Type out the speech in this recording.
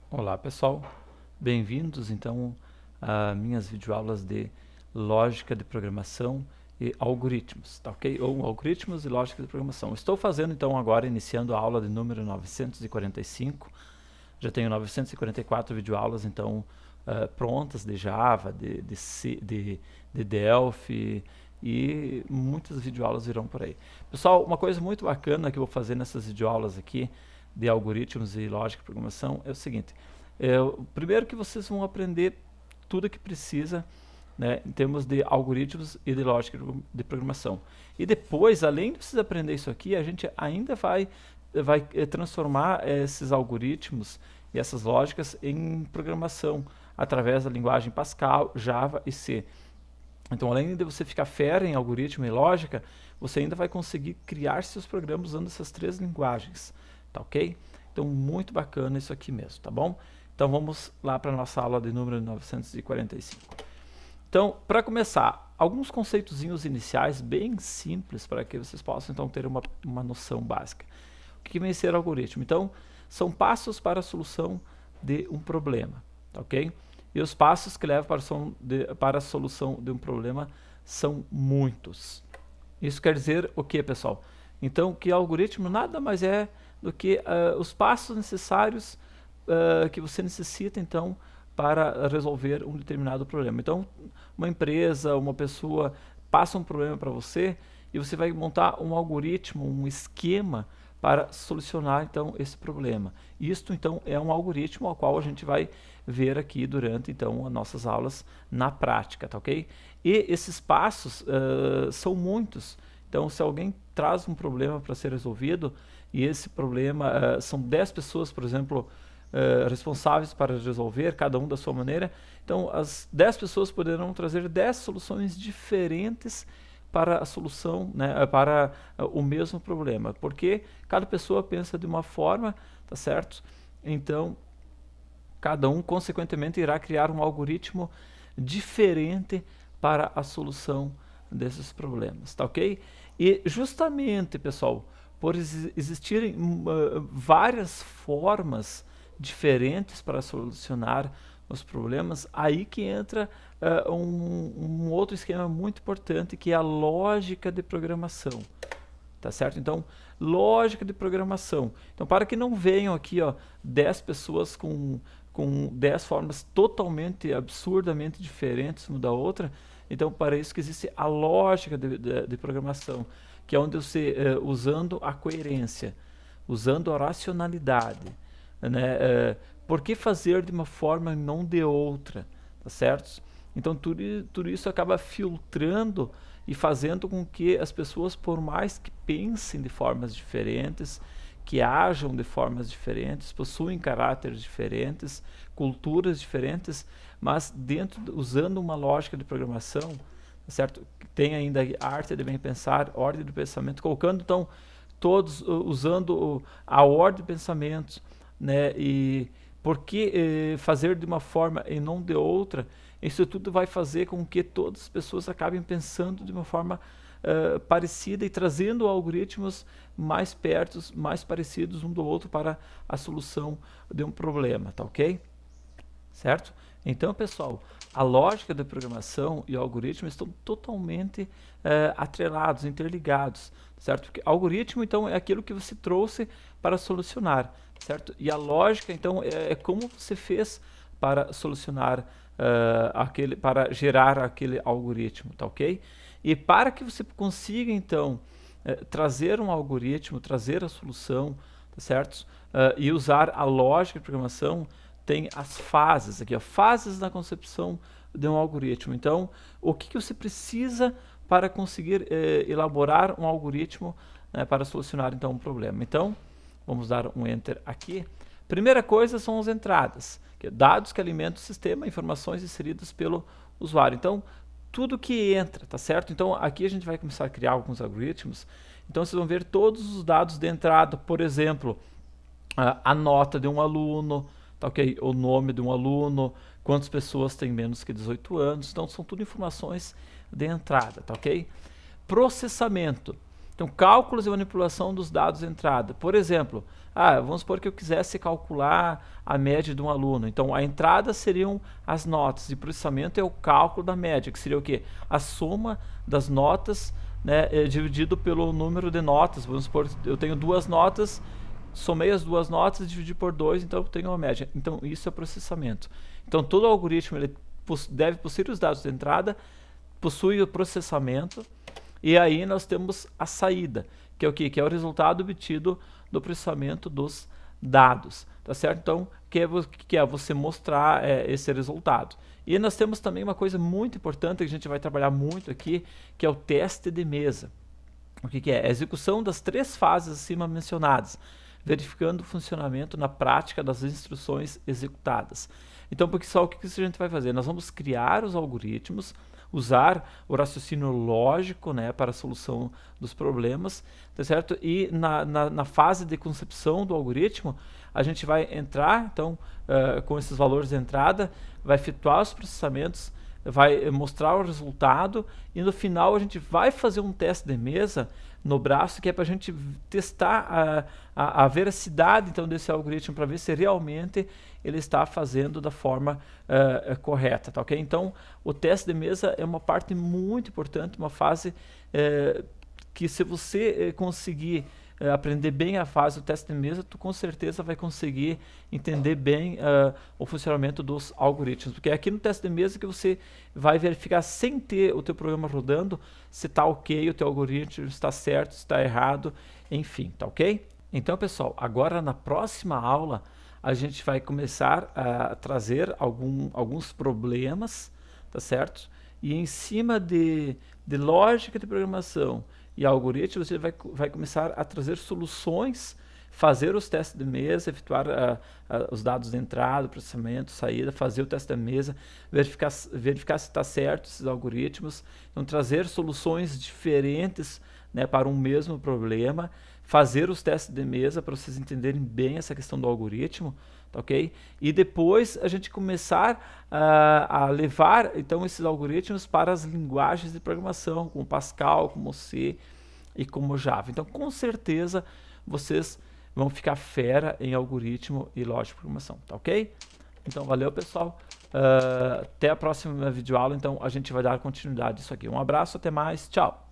Olá pessoal, bem-vindos então a minhas videoaulas de lógica de programação e algoritmos, tá ok? Ou algoritmos e lógica de programação. Estou fazendo então agora, iniciando a aula de número 945, já tenho 944 videoaulas então prontas de Java, de Delphi e muitas videoaulas virão por aí. Pessoal, uma coisa muito bacana que eu vou fazer nessas videoaulas aqui de algoritmos e lógica de programação é o seguinte: primeiro que vocês vão aprender tudo que precisa, né, em termos de algoritmos e de lógica de programação. E depois, além de vocês aprender isso aqui, a gente ainda vai transformar esses algoritmos e essas lógicas em programação através da linguagem Pascal, Java e C. Então, além de você ficar fera em algoritmo e lógica, você ainda vai conseguir criar seus programas usando essas três linguagens, tá ok? Então, muito bacana isso aqui mesmo, tá bom? Então, vamos lá para a nossa aula de número 945. Então, para começar, alguns conceitozinhos iniciais bem simples para que vocês possam então ter uma noção básica. O que vem ser algoritmo? Então, são passos para a solução de um problema, tá ok? E os passos que levam para a solução de um problema são muitos. Isso quer dizer o que, pessoal? Então, que algoritmo nada mais é do que os passos necessários que você necessita, então, para resolver um determinado problema. Então, uma empresa, uma pessoa passa um problema para você e você vai montar um algoritmo, um esquema para solucionar então esse problema. Isto então é um algoritmo ao qual a gente vai ver aqui durante então as nossas aulas na prática, tá ok? E esses passos são muitos. Então, se alguém traz um problema para ser resolvido e esse problema são 10 pessoas, por exemplo, responsáveis para resolver, cada um da sua maneira, então as 10 pessoas poderão trazer 10 soluções diferentes para a solução, né, para o mesmo problema, porque cada pessoa pensa de uma forma, tá certo? Então, cada um, consequentemente, irá criar um algoritmo diferente para a solução desses problemas, tá ok? E justamente, pessoal, por existirem várias formas diferentes para solucionar os problemas, aí que entra um outro esquema muito importante, que é a lógica de programação, tá certo? Então, lógica de programação. Então, para que não venham aqui 10 pessoas com 10 formas totalmente, absurdamente diferentes uma da outra, então para isso que existe a lógica de programação, que é onde você, usando a coerência, usando a racionalidade, né, por que fazer de uma forma e não de outra, tá certo? Então tudo isso acaba filtrando e fazendo com que as pessoas, por mais que pensem de formas diferentes, que ajam de formas diferentes, possuem caráteres diferentes, culturas diferentes, mas usando uma lógica de programação, certo? Tem ainda a arte de bem pensar, ordem do pensamento, colocando então todos usando a ordem de pensamentos, né? E por que fazer de uma forma e não de outra? Isso tudo vai fazer com que todas as pessoas acabem pensando de uma forma parecida e trazendo algoritmos mais perto, mais parecidos um do outro para a solução de um problema, tá ok? Certo? Então, pessoal, a lógica da programação e o algoritmo estão totalmente atrelados, interligados, certo? Porque algoritmo, então, é aquilo que você trouxe para solucionar, certo? E a lógica, então, é como você fez para solucionar para gerar aquele algoritmo, tá ok? E para que você consiga, então, trazer um algoritmo, trazer a solução, tá certo? E usar a lógica de programação, tem as fases aqui, fases na concepção de um algoritmo. Então, o que você precisa para conseguir elaborar um algoritmo para solucionar então um problema? Então, vamos dar um Enter aqui. Primeira coisa são as entradas, que é dados que alimentam o sistema, informações inseridas pelo usuário. Então, tudo que entra, tá certo? Então, aqui a gente vai começar a criar alguns algoritmos. Então, vocês vão ver todos os dados de entrada, por exemplo, a nota de um aluno, tá ok? O nome de um aluno, quantas pessoas têm menos que 18 anos. Então, são tudo informações de entrada, tá ok? Processamento. Então, cálculos e manipulação dos dados de entrada. Por exemplo, vamos supor que eu quisesse calcular a média de um aluno. Então, a entrada seriam as notas e o processamento é o cálculo da média, que seria o quê? A soma das notas, né, dividido pelo número de notas. Vamos supor que eu tenho 2 notas, somei as 2 notas e dividi por 2, então eu tenho uma média. Então, isso é processamento. Então, todo algoritmo ele deve possuir os dados de entrada, possui o processamento, e aí nós temos a saída, que é o quê? Que é o resultado obtido do processamento dos dados, tá certo? Então, que é você mostrar esse resultado. E nós temos também uma coisa muito importante que a gente vai trabalhar muito aqui, que é o teste de mesa. O que é? A execução das 3 fases acima mencionadas, verificando o funcionamento na prática das instruções executadas. Então, pessoal, o que a gente vai fazer? Nós vamos criar os algoritmos, usar o raciocínio lógico, né, para a solução dos problemas, tá certo? E na fase de concepção do algoritmo, a gente vai entrar, então, com esses valores de entrada, vai efetuar os processamentos, vai mostrar o resultado e no final a gente vai fazer um teste de mesa no braço, que é para a gente testar a veracidade então desse algoritmo, para ver se realmente ele está fazendo da forma correta, tá ok? Então o teste de mesa é uma parte muito importante, uma fase que se você conseguir aprender bem a fase do teste de mesa, tu com certeza vai conseguir entender bem o funcionamento dos algoritmos, porque é aqui no teste de mesa que você vai verificar sem ter o teu programa rodando se está ok, o teu algoritmo está certo, se está errado, enfim, tá ok? Então pessoal, agora na próxima aula a gente vai começar a trazer alguns problemas, tá certo? E em cima de lógica de programação e algoritmos, você vai começar a trazer soluções, fazer os testes de mesa, efetuar os dados de entrada, processamento, saída, fazer o teste da mesa, verificar se está certo esses algoritmos, então trazer soluções diferentes, né, para um mesmo problema, fazer os testes de mesa para vocês entenderem bem essa questão do algoritmo, tá ok? E depois a gente começar a levar então esses algoritmos para as linguagens de programação, como Pascal, como C e como Java. Então com certeza vocês vão ficar fera em algoritmo e lógica de programação, tá ok? Então valeu pessoal, até a próxima videoaula, então a gente vai dar continuidade nisso aqui. Um abraço, até mais, tchau!